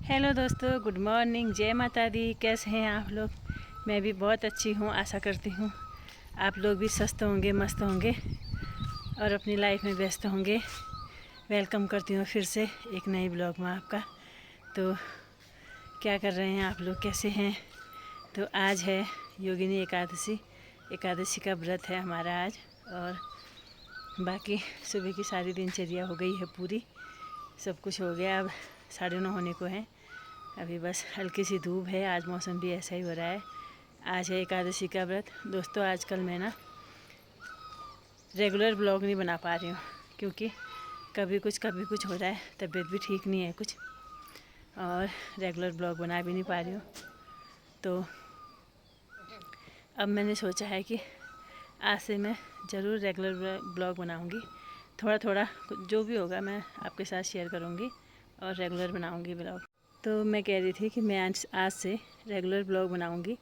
Hello दोस्तों, good morning, जय माता दी। कैसे हैं आप लोग? मैं भी बहुत अच्छी हूँ। आशा करती हूँ आप लोग भी स्वस्थ होंगे, मस्त होंगे और अपनी लाइफ में व्यस्त होंगे। वेलकम करती हूँ फिर से एक नई ब्लॉग में आपका। तो क्या कर रहे हैं आप लोग, कैसे हैं? तो आज है योगिनी एकादशी। एकादशी का व्रत है हमारा आज। और बाकी सुबह की सारी दिनचर्या हो गई है पूरी, सब कुछ हो गया। अब 9:30 होने को है। अभी बस हल्की सी धूप है। आज मौसम भी ऐसा ही हो रहा है। आज है एकादशी का व्रत। दोस्तों, आजकल मैं ना रेगुलर ब्लॉग नहीं बना पा रही हूँ, क्योंकि कभी कुछ हो रहा है। तबीयत भी ठीक नहीं है कुछ, और रेगुलर ब्लॉग बना भी नहीं पा रही हूँ। तो अब मैंने सोचा है कि आज से मैं ज़रूर रेगुलर ब्लॉग बनाऊँगी। थोड़ा थोड़ा जो भी होगा मैं आपके साथ शेयर करूँगी और रेगुलर बनाऊँगी ब्लॉग। तो मैं कह रही थी कि मैं आज से रेगुलर ब्लॉग बनाऊँगी।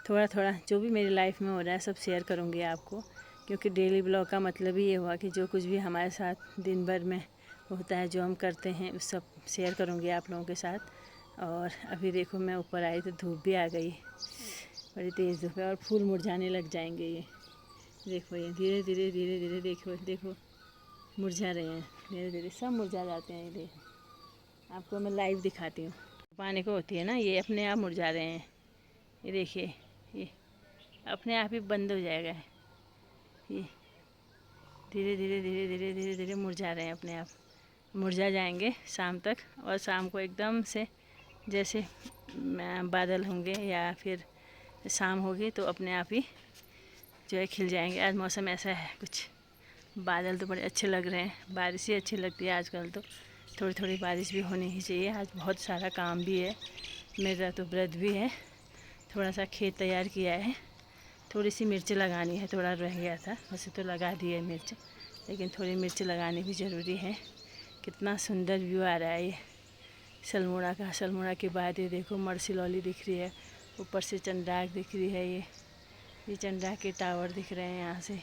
थोड़ा थोड़ा जो भी मेरी लाइफ में हो रहा है सब शेयर करूँगी आपको, क्योंकि डेली ब्लॉग का मतलब ही ये हुआ कि जो कुछ भी हमारे साथ दिन भर में होता है, जो हम करते हैं, उस सब शेयर करूँगी आप लोगों के साथ। और अभी देखो मैं ऊपर आई तो धूप भी आ गई, बड़ी तेज़ धूप है और फूल मुरझाने लग जाएंगे। ये देखो, ये धीरे धीरे धीरे धीरे देखो देखो मुरझा रहे हैं। धीरे धीरे सब मुरझा जाते हैं। ये देखो, आपको मैं लाइव दिखाती हूँ। पानी को होती है ना, ये अपने आप मुरझा रहे हैं। ये देखिए, ये अपने आप ही बंद हो जाएगा। ये धीरे धीरे धीरे धीरे धीरे धीरे मुरझा रहे हैं, अपने आप मुरझा जाएंगे शाम तक। और शाम को एकदम से जैसे बादल होंगे या फिर शाम होगी तो अपने आप ही जो है खिल जाएंगे। आज मौसम ऐसा है, कुछ बादल तो बड़े अच्छे लग रहे हैं। बारिश ही अच्छी लगती है आजकल, तो थोड़ी थोड़ी बारिश भी होनी ही चाहिए। आज बहुत सारा काम भी है, मेरा तो व्रत भी है। थोड़ा सा खेत तैयार किया है, थोड़ी सी मिर्च लगानी है, थोड़ा रह गया था। वैसे तो लगा दी है मिर्च, लेकिन थोड़ी मिर्च लगानी भी ज़रूरी है। कितना सुंदर व्यू आ रहा है ये सलमोड़ा का। सलमोड़ा के बाद ये देखो मरसिलौली दिख रही है, ऊपर से चंद्राक दिख रही है। ये चंद्राक के टावर दिख रहे हैं यहाँ से।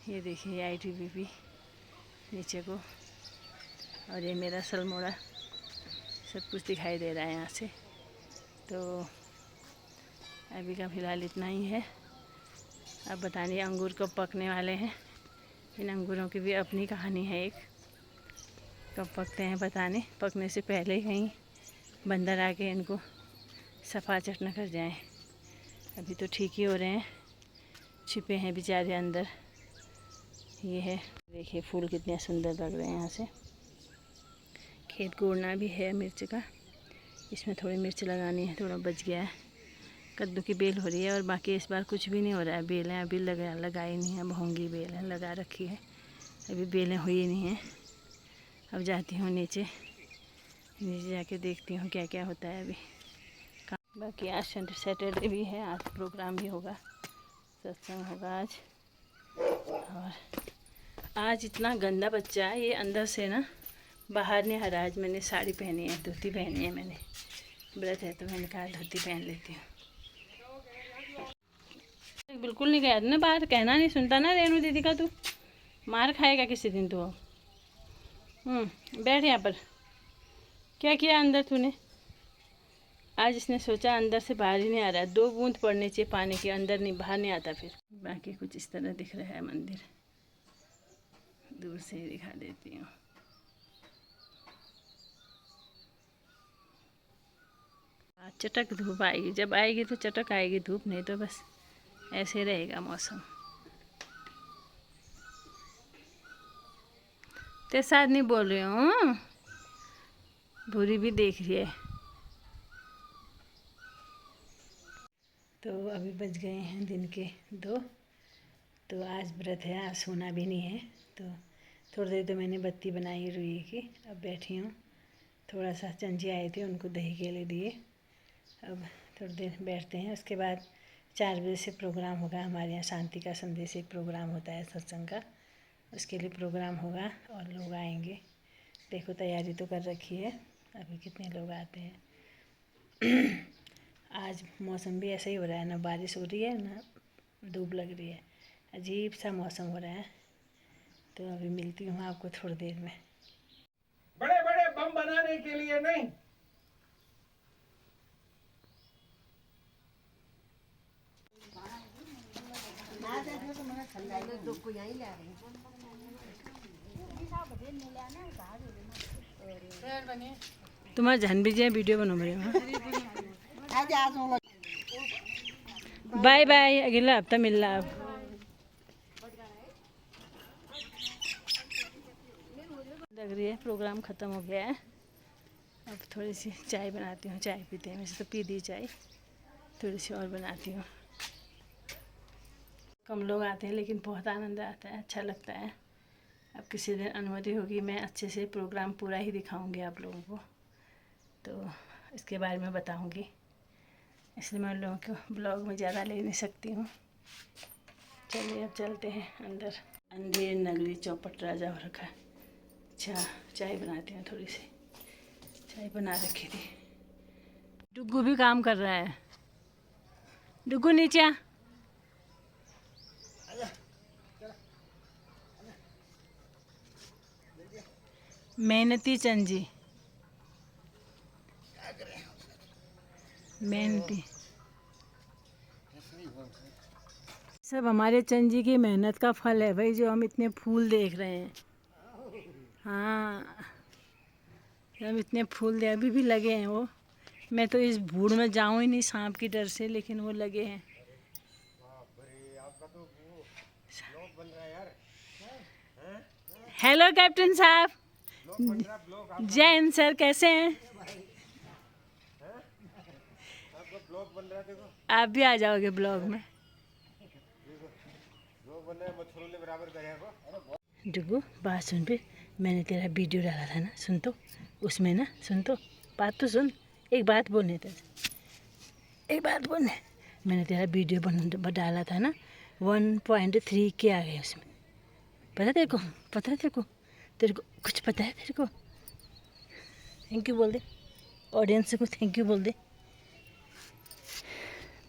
ये देखिए ITBP नीचे को, और ये मेरा सलमोड़ा, सब कुछ दिखाई दे रहा है यहाँ से। तो अभी का फ़िलहाल इतना ही है। अब बताइए अंगूर कब पकने वाले हैं। इन अंगूरों की भी अपनी कहानी है एक, कब पकते हैं पता नहीं। पकने से पहले ही कहीं बंदर आके इनको सफ़ा चट न कर जाएं। अभी तो ठीक ही हो रहे हैं, छिपे हैं बेचारे अंदर। ये है, देखिए फूल कितने सुंदर लग रहे हैं यहाँ से। खेत कोड़ना भी है मिर्च का, इसमें थोड़ी मिर्च लगानी है, थोड़ा बच गया है। कद्दू की बेल हो रही है, और बाकी इस बार कुछ भी नहीं हो रहा है। बेलें अभी लगाई नहीं है, भोंगी बेल है लगा रखी है, अभी बेलें हुई नहीं हैं। अब जाती हूँ नीचे जाके देखती हूँ क्या क्या होता है अभी। बाकी आज सैटरडे भी है, आज प्रोग्राम भी होगा, सत्संग होगा आज। और आज इतना गंदा बच्चा है, ये अंदर से ना बाहर नहीं आ रहा। आज मैंने साड़ी पहनी है, धोती पहनी है। मैंने व्रत है तो मैंने कहा धोती पहन लेती हूँ। बिल्कुल नहीं गया ना बाहर, कहना नहीं सुनता ना रेणु दीदी का। तू मार खाएगा किसी दिन तो। बैठ यहाँ पर। क्या किया अंदर तूने? आज इसने सोचा अंदर से बाहर ही नहीं आ रहा है। 2 बूंद पड़ने चाहिए पानी के, अंदर नहीं, बाहर नहीं आता फिर। बाकी कुछ इस तरह दिख रहा है मंदिर, दूर से ही दिखा देती हूँ। चटक धूप आएगी, जब आएगी तो चटक आएगी धूप, नहीं तो बस ऐसे रहेगा मौसम। तेरे साथ नहीं बोल रही हूँ, भूरी भी देख रही है। तो अभी बज गए हैं दिन के 2। तो आज व्रत है, आज सोना भी नहीं है। तो थोड़ी देर तो मैंने बत्ती बनाई रुई की, अब बैठी हूँ। थोड़ा सा चंजी आए थे, उनको दही केले दिए। अब थोड़ी देर बैठते हैं, उसके बाद 4 बजे से प्रोग्राम होगा हमारे यहाँ। शांति का संदेश एक प्रोग्राम होता है सत्संग का, उसके लिए प्रोग्राम होगा और लोग आएंगे। देखो तैयारी तो कर रखी है, अभी कितने लोग आते हैं। आज मौसम भी ऐसा ही हो रहा है, ना बारिश हो रही है ना धूप लग रही है, अजीब सा मौसम हो रहा है। तो अभी मिलती हूँ आपको थोड़ी देर में। बड़े बड़े बम बनाने के लिए नहीं, तुम्हारा जहन भी जे वीडियो बनो मेरे वहाँ। बाय बाय, अगला हफ्ता मिल रहा अब। लग रही है प्रोग्राम ख़त्म हो गया है। अब थोड़ी सी चाय बनाती हूँ, चाय पीते हैं, वैसे तो पी दी चाय, थोड़ी सी और बनाती हूँ। कम लोग आते हैं लेकिन बहुत आनंद आता है, अच्छा लगता है। अब किसी दिन अनुमति होगी मैं अच्छे से प्रोग्राम पूरा ही दिखाऊंगी आप लोगों को, तो इसके बारे में बताऊंगी, इसलिए मैं लोगों को ब्लॉग में ज़्यादा ले नहीं सकती हूँ। चलिए अब चलते हैं अंदर। अंधेर नगरी चौपट राजा हो रखा है। अच्छा, चाय बनाती हूँ, थोड़ी सी चाय बना रखी थी। डुग्गू भी काम कर रहा है। डुग्गू नीचे आ। मेहनती चंजी, मेहनती सब हमारे चंजी की मेहनत का फल है भाई, जो हम इतने फूल देख रहे हैं। हाँ, हम इतने फूल दे, अभी भी लगे हैं वो। मैं तो इस भूड़ में जाऊं ही नहीं सांप की डर से, लेकिन वो लगे हैं। हेलो कैप्टन साहब, जय हिंद सर, कैसे हैं? आप भी आ जाओगे ब्लॉग में। डुगू बात सुन, फिर मैंने तेरा वीडियो डाला था ना, सुन तो, उसमें ना, सुन तो, बात तो सुन, एक बात बोलने तेरे, एक बात बोलने। मैंने तेरा वीडियो डाला था ना, 1.3 के आ गए उसमें। पता तेरे को? पता है तेरे को? तेरे को कुछ पता है तेरे को? थैंक यू बोल दे, ऑडियंस को थैंक यू बोल दे।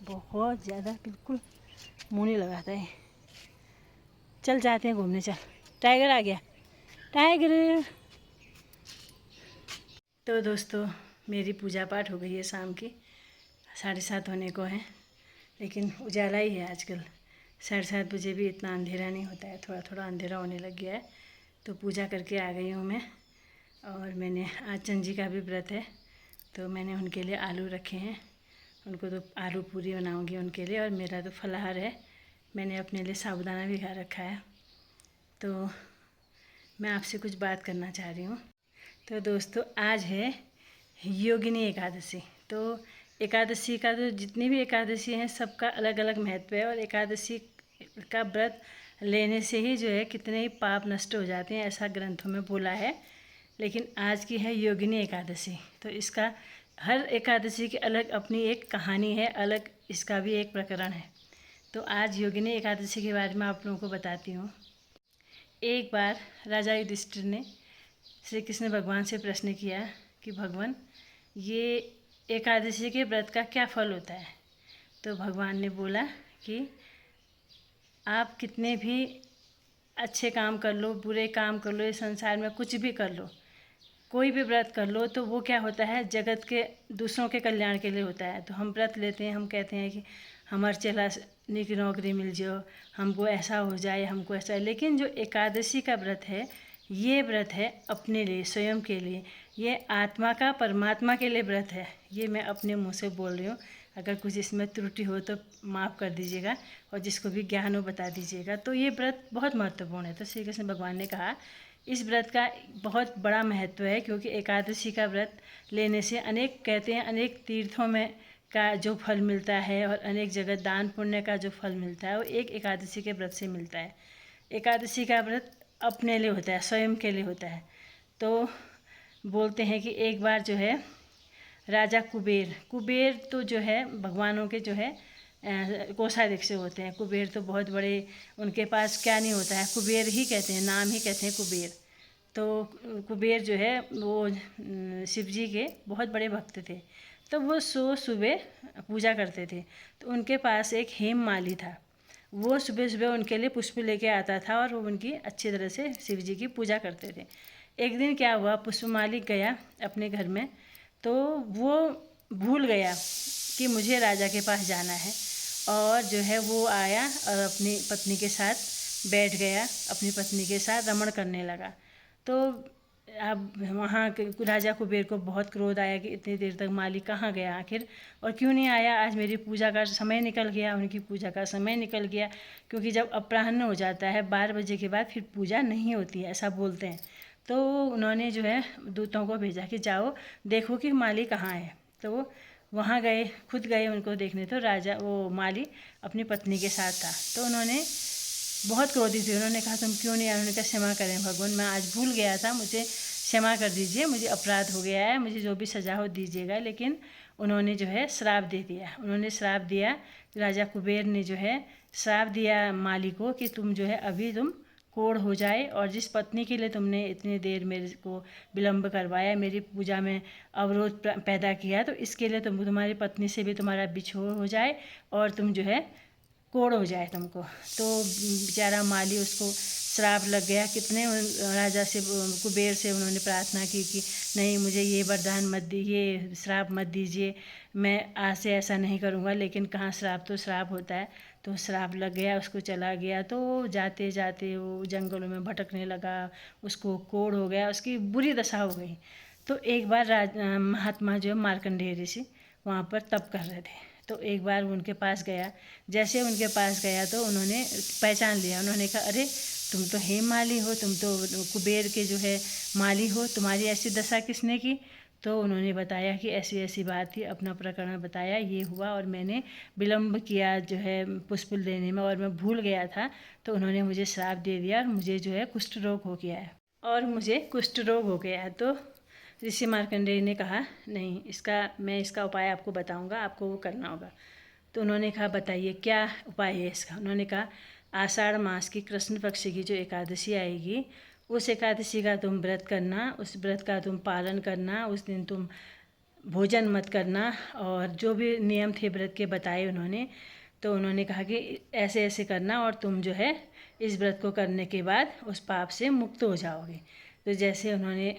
बहुत ज़्यादा बिल्कुल मुँह नहीं लगाता है। चल जाते हैं घूमने, चल। टाइगर आ गया, टाइगर। तो दोस्तों, मेरी पूजा पाठ हो गई है शाम की, 7:30 होने को है, लेकिन उजाला ही है आजकल। 7:30 बजे भी इतना अंधेरा नहीं होता है, थोड़ा थोड़ा अंधेरा होने लग गया है। तो पूजा करके आ गई हूँ मैं, और मैंने आज चंजी का भी व्रत है, तो मैंने उनके लिए आलू रखे हैं, उनको तो आलू पूरी बनाऊँगी उनके लिए, और मेरा तो फलाहार है, मैंने अपने लिए साबूदाना भी खा रखा है। तो मैं आपसे कुछ बात करना चाह रही हूँ। तो दोस्तों, आज है योगिनी एकादशी। तो एकादशी का, तो जितनी भी एकादशी हैं सबका अलग अलग महत्व है, और एकादशी का व्रत लेने से ही जो है कितने ही पाप नष्ट हो जाते हैं, ऐसा ग्रंथों में बोला है। लेकिन आज की है योगिनी एकादशी, तो इसका हर एकादशी की अलग अपनी एक कहानी है, अलग इसका भी एक प्रकरण है। तो आज योगिनी एकादशी के बारे में आप लोगों को बताती हूँ। एक बार राजा युधिष्ठिर ने श्री कृष्ण भगवान से प्रश्न किया कि भगवान, ये एकादशी के व्रत का क्या फल होता है? तो भगवान ने बोला कि आप कितने भी अच्छे काम कर लो, बुरे काम कर लो, इस संसार में कुछ भी कर लो, कोई भी व्रत कर लो, तो वो क्या होता है, जगत के दूसरों के कल्याण के लिए होता है। तो हम व्रत लेते हैं, हम कहते हैं कि हमारे चलाने की नौकरी मिल जाओ, हमको ऐसा हो जाए, हमको ऐसा। लेकिन जो एकादशी का व्रत है, ये व्रत है अपने लिए, स्वयं के लिए, ये आत्मा का परमात्मा के लिए व्रत है। ये मैं अपने मुंह से बोल रही हूँ, अगर कुछ इसमें त्रुटि हो तो माफ़ कर दीजिएगा, और जिसको भी ज्ञान हो बता दीजिएगा। तो ये व्रत बहुत महत्वपूर्ण है। तो श्री कृष्ण भगवान ने कहा इस व्रत का बहुत बड़ा महत्व है, क्योंकि एकादशी का व्रत लेने से अनेक, कहते हैं अनेक तीर्थों में का जो फल मिलता है, और अनेक जगह दान पुण्य का जो फल मिलता है, वो एक एकादशी के व्रत से मिलता है। एकादशी का व्रत अपने लिए होता है, स्वयं के लिए होता है। तो बोलते हैं कि एक बार जो है राजा कुबेर तो जो है भगवानों के जो है कोषाध्यक्ष होते हैं। कुबेर तो बहुत बड़े, उनके पास क्या नहीं होता है, कुबेर ही कहते हैं, नाम ही कहते हैं कुबेर। तो कुबेर जो है वो शिव जी के बहुत बड़े भक्त थे। तो वो सुबह पूजा करते थे। तो उनके पास एक हेममाली था, वो सुबह सुबह उनके लिए पुष्प लेके आता था, और वो उनकी अच्छी तरह से शिव जी की पूजा करते थे। एक दिन क्या हुआ, पुष्पमाली गया अपने घर में, तो वो भूल गया कि मुझे राजा के पास जाना है, और जो है वो आया और अपनी पत्नी के साथ बैठ गया, अपनी पत्नी के साथ रमण करने लगा। तो अब वहाँ के राजा कुबेर को बहुत क्रोध आया कि इतनी देर तक माली कहाँ गया आखिर, और क्यों नहीं आया। आज मेरी पूजा का समय निकल गया, उनकी पूजा का समय निकल गया, क्योंकि जब अपराह्न हो जाता है 12 बजे के बाद फिर पूजा नहीं होती है, ऐसा बोलते हैं। तो उन्होंने जो है दूतों को भेजा कि जाओ देखो कि माली कहाँ है। तो वहाँ गए, खुद गए उनको देखने। तो राजा वो माली अपनी पत्नी के साथ था। तो उन्होंने बहुत क्रोधित हुए, उन्होंने कहा तुम क्यों नहीं आए। उन्होंने कहा क्षमा करें भगवान, मैं आज भूल गया था, मुझे क्षमा कर दीजिए, मुझे अपराध हो गया है, मुझे जो भी सज़ा हो दीजिएगा। लेकिन उन्होंने जो है श्राप दे दिया। उन्होंने श्राप दिया, राजा कुबेर ने जो है श्राप दिया माली को कि तुम जो है अभी तुम कोढ़ हो जाए, और जिस पत्नी के लिए तुमने इतनी देर मेरे को विलम्ब करवाया, मेरी पूजा में अवरोध पैदा किया, तो इसके लिए तुम्हारी पत्नी से भी तुम्हारा बिछोह हो जाए और तुम जो है कोढ़ हो जाए तुमको। तो बेचारा माली, उसको श्राप लग गया। कितने राजा से, कुबेर से उन्होंने प्रार्थना की कि नहीं मुझे ये वरदान मत दीजिए, ये श्राप मत दीजिए, मैं आज से ऐसा नहीं करूँगा। लेकिन कहाँ, श्राप तो श्राप होता है। तो श्राप लग गया, उसको चला गया। तो जाते जाते वो जंगलों में भटकने लगा, उसको कोढ़ हो गया, उसकी बुरी दशा हो गई। तो एक बार महात्मा जो मार्कंडेय ऋषि वहाँ पर तप कर रहे थे। तो एक बार उनके पास गया। जैसे उनके पास गया तो उन्होंने पहचान लिया। उन्होंने कहा अरे तुम तो हे माली हो, तुम तो कुबेर के जो है माली हो, तुम्हारी ऐसी दशा किसने की। तो उन्होंने बताया कि ऐसी ऐसी बात थी, अपना प्रकरण बताया, ये हुआ और मैंने विलम्ब किया जो है पुष्प देने में, और मैं भूल गया था। तो उन्होंने मुझे श्राप दे दिया और मुझे जो है कुष्ठ रोग हो गया है, और मुझे कुष्ठ रोग हो गया है। तो ऋषि मार्कंडेय ने कहा नहीं, मैं इसका उपाय आपको बताऊंगा, आपको वो करना होगा। तो उन्होंने कहा बताइए क्या उपाय है इसका। उन्होंने कहा आषाढ़ मास की कृष्ण पक्ष की जो एकादशी आएगी, उस एकादशी का तुम व्रत करना, उस व्रत का तुम पालन करना, उस दिन तुम भोजन मत करना, और जो भी नियम थे व्रत के बताए उन्होंने। तो उन्होंने कहा कि ऐसे ऐसे करना और तुम जो है इस व्रत को करने के बाद उस पाप से मुक्त हो जाओगे। तो जैसे उन्होंने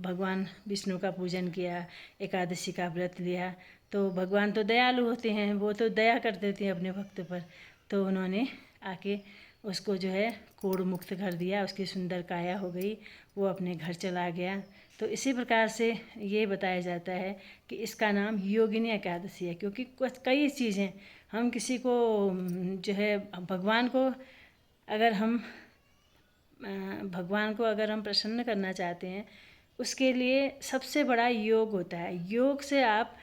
भगवान विष्णु का पूजन किया, एकादशी का व्रत लिया, तो भगवान तो दयालु होते हैं, वो तो दया कर देते हैं अपने भक्त पर। तो उन्होंने आके उसको जो है कोढ़ मुक्त कर दिया, उसकी सुंदर काया हो गई, वो अपने घर चला गया। तो इसी प्रकार से ये बताया जाता है कि इसका नाम योगिनी एकादशी है, क्योंकि कई चीज़ें हम किसी को जो है भगवान को अगर हम प्रसन्न करना चाहते हैं, उसके लिए सबसे बड़ा योग होता है। योग से आप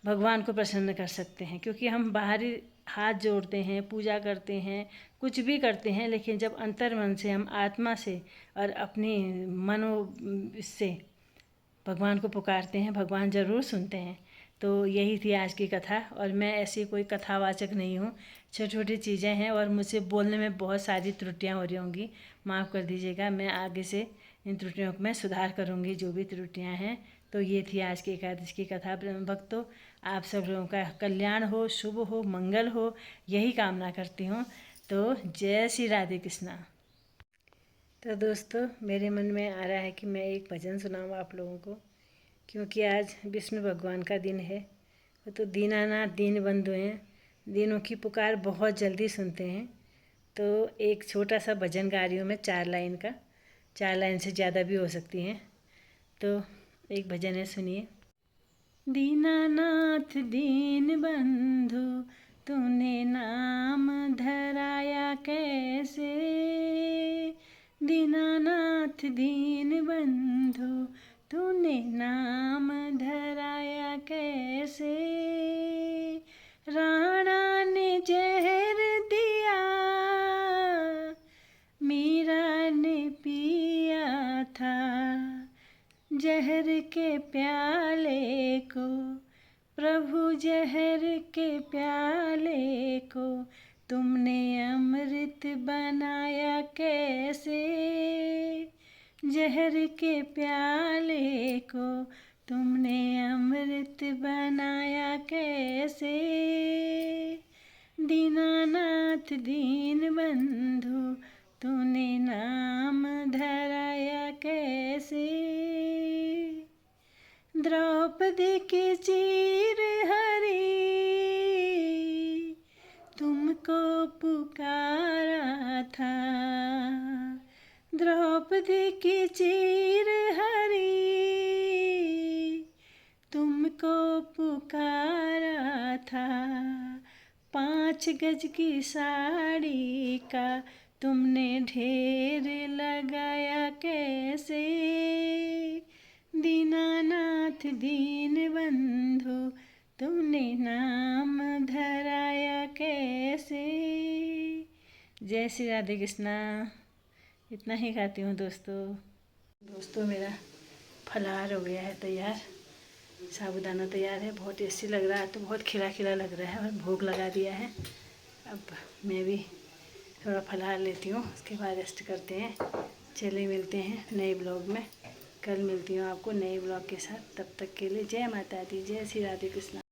भगवान को प्रसन्न कर सकते हैं, क्योंकि हम बाहरी हाथ जोड़ते हैं, पूजा करते हैं, कुछ भी करते हैं, लेकिन जब अंतर मन से हम आत्मा से और अपनी से भगवान को पुकारते हैं, भगवान ज़रूर सुनते हैं। तो यही थी आज की कथा, और मैं ऐसी कोई कथावाचक नहीं हूँ, छोटी छोटी चीज़ें हैं और मुझसे बोलने में बहुत सारी त्रुटियाँ हो रही होंगी, माफ़ कर दीजिएगा। मैं आगे से इन त्रुटियों में सुधार करूँगी, जो भी त्रुटियाँ हैं। तो ये थी आज की एकादशी की कथा। भक्तों, आप सब लोगों का कल्याण हो, शुभ हो, मंगल हो, यही कामना करती हूँ। तो जय श्री राधे कृष्णा। तो दोस्तों, मेरे मन में आ रहा है कि मैं एक भजन सुनाऊँ आप लोगों को, क्योंकि आज विष्णु भगवान का दिन है। वो तो दीनानाथ दीन बंधु हैं, दीनों की पुकार बहुत जल्दी सुनते हैं। तो एक छोटा सा भजन गा रही हूँ मैं, 4 लाइन का, 4 लाइन से ज़्यादा भी हो सकती हैं। तो एक भजन है, सुनिए। दीनानाथ दीन बंधु तूने नाम धराया कैसे, दीनानाथ दीन बंधु तूने नाम धराया कैसे, राणा ने जहर दिया मीरा ने पिया था, जहर के प्याले को प्रभु, जहर के प्याले को तुमने अमृत बनाया कैसे, जहर के प्याले को तुमने अमृत बनाया कैसे, दीनानाथ दीन बंधु तूने नाम धराया कैसे, द्रौपदी की चीर हरी 5 गज की साड़ी का तुमने ढेर लगाया कैसे, दीनानाथ दीन बंधु तुमने नाम धराया कैसे। जय श्री राधे कृष्णा। इतना ही गाती हूँ दोस्तों मेरा फलाहार हो गया है तैयार, साबूदाना तैयार है। बहुत टेस्टी लग रहा है, तो बहुत खिला खिला लग रहा है और भूख लगा दिया है। अब मैं भी थोड़ा फलाहार लेती हूँ, उसके बाद रेस्ट करते हैं। चलिए मिलते हैं नए ब्लॉग में, कल मिलती हूँ आपको नए ब्लॉग के साथ। तब तक के लिए जय माता दी, जय श्री राधे कृष्णा।